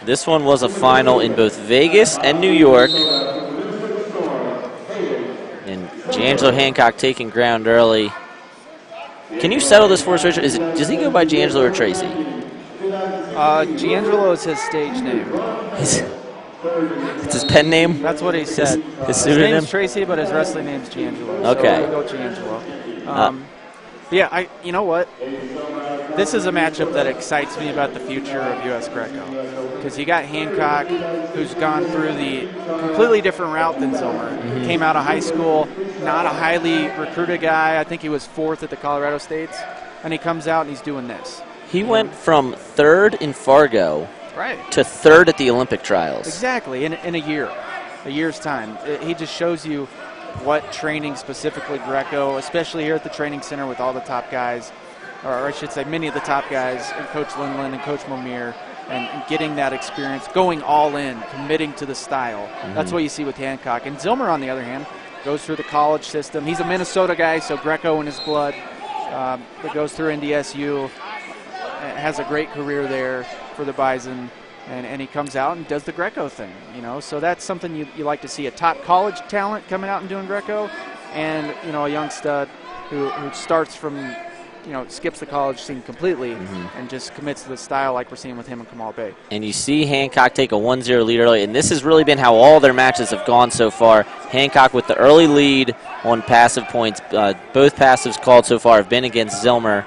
This one was a final in both Vegas and New York. And Angelo Hancock taking ground early. Can you settle this for us, Richard? Does he go by D'Angelo or Tracy? D'Angelo is his stage name. It's his pen name? That's what he said. His pseudonym? His name's Tracy, but his wrestling name's D'Angelo. Okay. So we go D'Angelo. Yeah, you know what? This is a matchup that excites me about the future of U.S. Greco. Because you got Hancock, who's gone through the completely different route than Zillmer. Mm-hmm. Came out of high school, not a highly recruited guy. I think he was 4th at the Colorado States. And he comes out and he's doing this. He went from 3rd in Fargo to 3rd at the Olympic trials. Exactly, in a year's time. He just shows you what training specifically Greco, especially here at the training center with all the top guys, or I should say many of the top guys, and Coach Lindland and Coach Momir, and getting that experience, going all in, committing to the style. Mm-hmm. That's what you see with Hancock. And Zillmer, on the other hand, goes through the college system. He's a Minnesota guy, so Greco in his blood. That goes through NDSU, has a great career there for the Bison, and he comes out and does the Greco thing, you know. So that's something you like to see, a top college talent coming out and doing Greco, and, you know, a young stud who starts from, you know, skips the college scene completely and just commits to the style like we're seeing with him and Kamal Bey. And you see Hancock take a 1-0 lead early, and this has really been how all their matches have gone so far. Hancock with the early lead on passive points. Both passives called so far have been against Zillmer.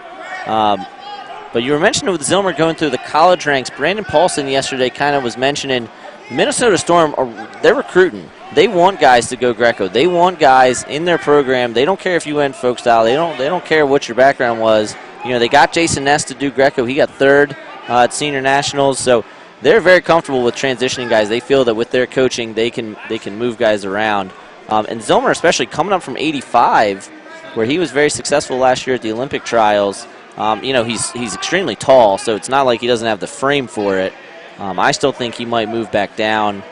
But you were mentioning with Zillmer going through the college ranks. Brandon Paulson yesterday kind of was mentioning Minnesota Storm, they're recruiting. They want guys to go Greco. They want guys in their program. They don't care if you went folk style. They don't care what your background was. You know, they got Jason Ness to do Greco. He got 3rd at Senior Nationals. So they're very comfortable with transitioning guys. They feel that with their coaching, they can move guys around. And Zillmer, especially coming up from 85, where he was very successful last year at the Olympic trials. You know, he's extremely tall, so it's not like he doesn't have the frame for it. I still think he might move back down,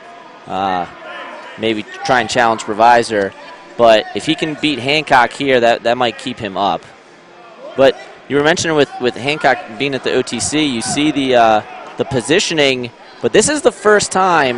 maybe try and challenge Provisor. But if he can beat Hancock here, that might keep him up. But you were mentioning with Hancock being at the OTC, you see the positioning. But this is the first time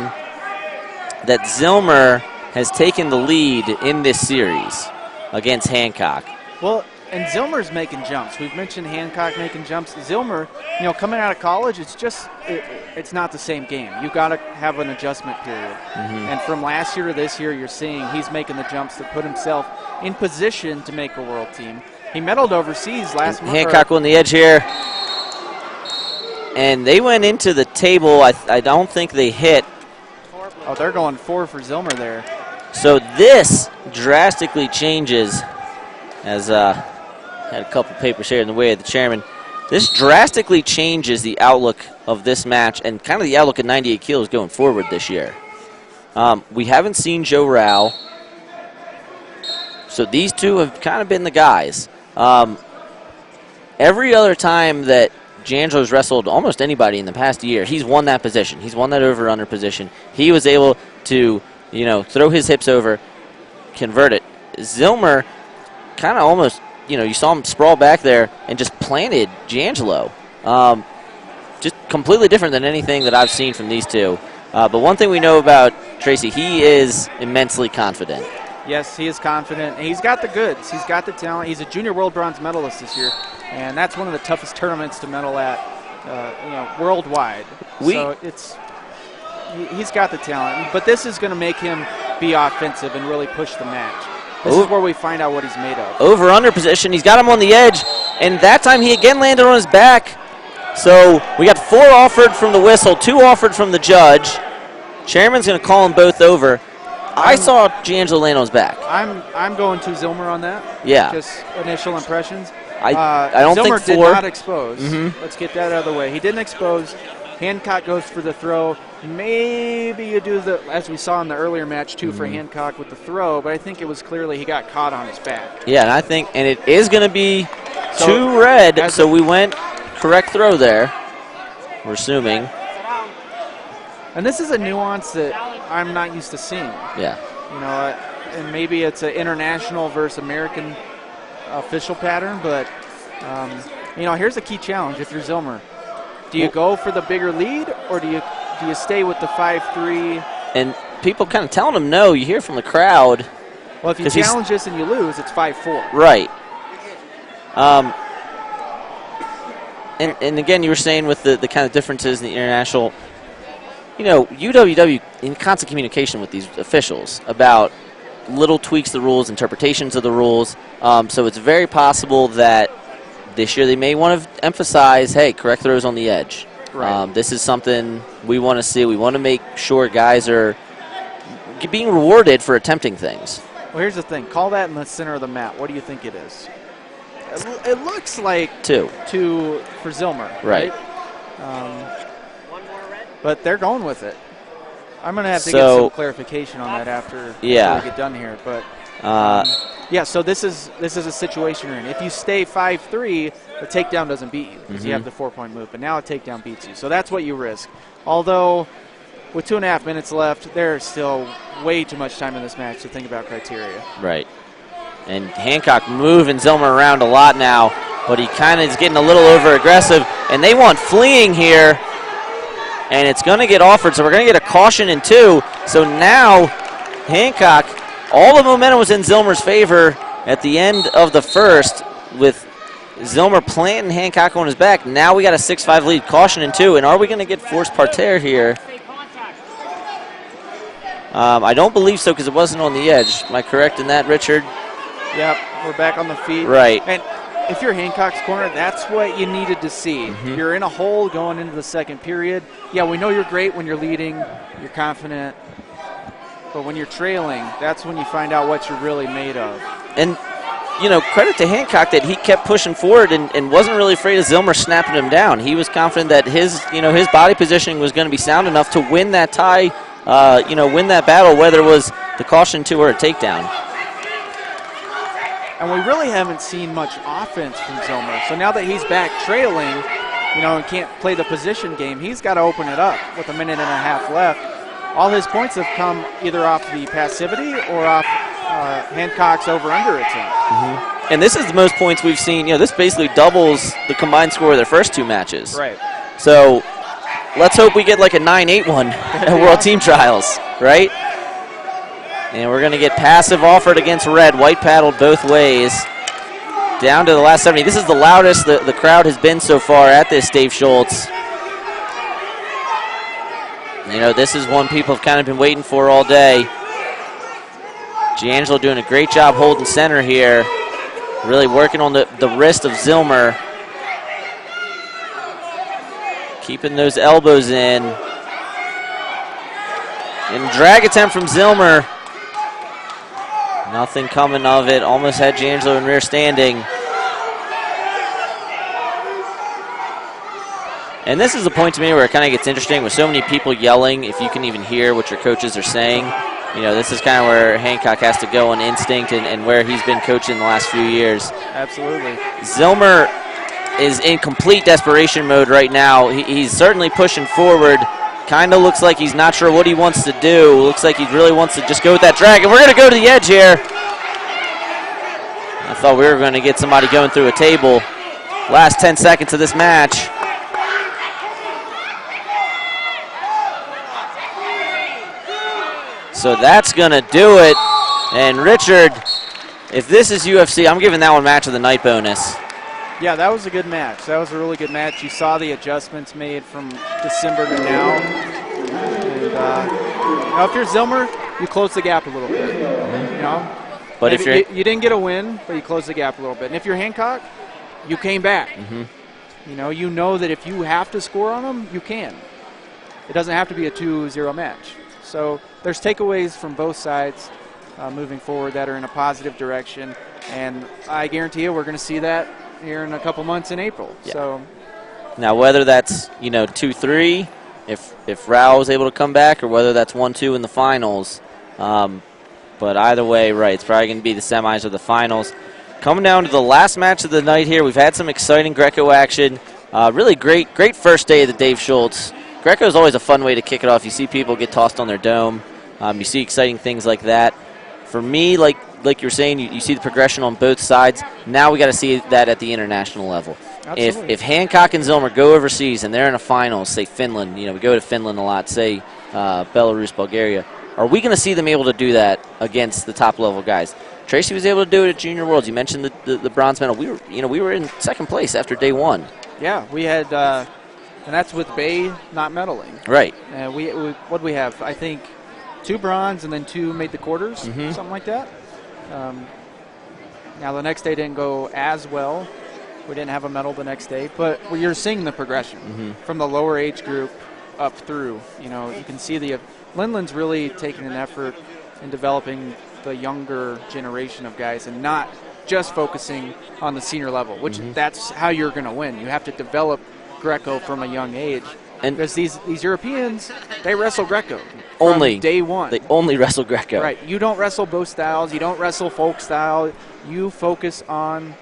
that Zillmer has taken the lead in this series against Hancock. Well, and Zillmer's making jumps. We've mentioned Hancock making jumps. Zillmer, you know, coming out of college, it's not the same game. You've got to have an adjustment period. And from last year to this year, you're seeing he's making the jumps to put himself in position to make a world team. He medaled overseas last month. Hancock on the edge here. And they went into the table. I don't think they hit. Oh, they're going 4 for Zillmer there. So this drastically changes, as had a couple papers here in the way of the chairman. This drastically changes the outlook of this match and kind of the outlook of 98 kilos going forward this year. We haven't seen Joe Rao, so these two have kind of been the guys. Every other time that D'Angelo's wrestled almost anybody in the past year, he's won that position. He's won that over-under position. He was able to, you know, throw his hips over, convert it. Zillmer kind of almost, you know, you saw him sprawl back there and just planted D'Angelo. Just completely different than anything that I've seen from these two. But one thing we know about Tracy, he is immensely confident. Yes, he is confident. He's got the goods. He's got the talent. He's a junior world bronze medalist this year, and that's one of the toughest tournaments to medal at, you know, worldwide. So he's got the talent. But this is going to make him be offensive and really push the match. This is where we find out what he's made of. Over-under position. He's got him on the edge, and that time he again landed on his back. So we got 4 offered from the whistle, 2 offered from the judge. Chairman's going to call them both over. I saw D'Angelo land on his back. I'm going to Zillmer on that. Yeah. Just initial impressions. I don't Zillmer think 4. did not expose. Let's get that out of the way. He didn't expose. Hancock goes for the throw. Maybe you do the, as we saw in the earlier match, 2 for Hancock with the throw, but I think it was clearly he got caught on his back. Yeah, and I think, and it is going to be 2 red, so we went correct throw there, we're assuming. And this is a nuance that I'm not used to seeing. Yeah. You know, and maybe it's an international versus American official pattern, but, you know, here's a key challenge if you're Zillmer. Do you go for the bigger lead, or do you Do you stay with the 5-3? And people kind of telling him no. You hear from the crowd. Well, if you challenge this and you lose, it's 5-4. Right. And again, you were saying with the kind of differences in the international, UWW in constant communication with these officials about little tweaks to the rules, interpretations of the rules. So it's very possible that this year they may want to emphasize, hey, correct throws on the edge. Right. This is something we want to see. We want to make sure guys are being rewarded for attempting things. Well, here's the thing. Call that in the center of the mat. What do you think it is? It looks like two for Zillmer. Right. But they're going with it. I'm going to have to get some clarification on that after we get done here. But so this is a situation you're in. If you stay 5-3, the takedown doesn't beat you because you have the 4-point move. But now a takedown beats you. So that's what you risk. Although with 2.5 minutes left, there's still way too much time in this match to think about criteria. Right. And Hancock moving Zillmer around a lot now, but he kind of is getting a little over-aggressive. And they want fleeing here, and it's going to get offered, so we're going to get a caution in 2. So now Hancock, all the momentum was in Zillmer's favor at the end of the first with Zillmer planting Hancock on his back. Now we got a 6-5 lead, caution in 2, and are we going to get forced parterre here? I don't believe so because it wasn't on the edge. Am I correct in that, Richard? Yep, we're back on the feet. Right. And if you're Hancock's corner, that's what you needed to see. You're in a hole going into the second period. Yeah, we know you're great when you're leading, you're confident. But when you're trailing, that's when you find out what you're really made of. And, credit to Hancock that he kept pushing forward and wasn't really afraid of Zillmer snapping him down. He was confident that his body positioning was going to be sound enough to win that tie, win that battle, whether it was the caution 2 or a takedown. And we really haven't seen much offense from Zillmer. So now that he's back trailing, and can't play the position game, he's got to open it up with 1.5 minutes left. All his points have come either off the passivity or off Hancock's over-under attempt. And this is the most points we've seen. This basically doubles the combined score of their first 2 matches. Right. So let's hope we get like a 9-8-1 at World Team Trials, right? And we're going to get passive offered against red. White paddled both ways. Down to the last 70. This is the loudest the crowd has been so far at this Dave Schultz. This is one people have kind of been waiting for all day. Angelo doing a great job holding center here. Really working on the wrist of Zillmer. Keeping those elbows in. And drag attempt from Zillmer. Nothing coming of it. Almost had Angelo in rear standing. And this is a point to me where it kind of gets interesting with so many people yelling, if you can even hear what your coaches are saying. This is kind of where Hancock has to go on instinct and where he's been coaching the last few years. Absolutely. Zillmer is in complete desperation mode right now. He's certainly pushing forward. Kind of looks like he's not sure what he wants to do. Looks like he really wants to just go with that drag. And we're going to go to the edge here. I thought we were going to get somebody going through a table. Last 10 seconds of this match. So that's going to do it. And Richard, if this is UFC, I'm giving that one match of the night bonus. Yeah, that was a good match. That was a really good match. You saw the adjustments made from December to now. And if you're Zillmer, you close the gap a little bit. But if you didn't get a win, but you closed the gap a little bit. And if you're Hancock, you came back. You know that if you have to score on them, you can. It doesn't have to be a 2-0 match. So there's takeaways from both sides moving forward that are in a positive direction. And I guarantee you we're going to see that here in a couple months in April. Yeah. So now whether that's 2-3 if Rao is able to come back, or whether that's 1-2 in the finals, but either way, right, it's probably going to be the semis or the finals. Coming down to the last match of the night here, we've had some exciting Greco action. Really great first day of the Dave Schultz. Greco is always a fun way to kick it off. You see people get tossed on their dome. You see exciting things like that. For me, like you were saying, you see the progression on both sides. Now we got to see that at the international level. Absolutely. If Hancock and Zillmer go overseas and they're in a final, say Finland, we go to Finland a lot, say Belarus, Bulgaria, are we going to see them able to do that against the top level guys? Tracy was able to do it at Junior Worlds. You mentioned the bronze medal. We were in second place after day one. Yeah, we had, and that's with Bay not medaling. Right. What we have? I think 2 bronze and then 2 made the quarters, something like that. Now the next day didn't go as well. We didn't have a medal the next day, but you're seeing the progression from the lower age group up through. You can see Lindland's really taking an effort in developing the younger generation of guys and not just focusing on the senior level, which that's how you're going to win. You have to develop Greco from a young age. And because these Europeans, they wrestle Greco from day one. They only wrestle Greco. Right. You don't wrestle both styles. You don't wrestle folk style. You focus on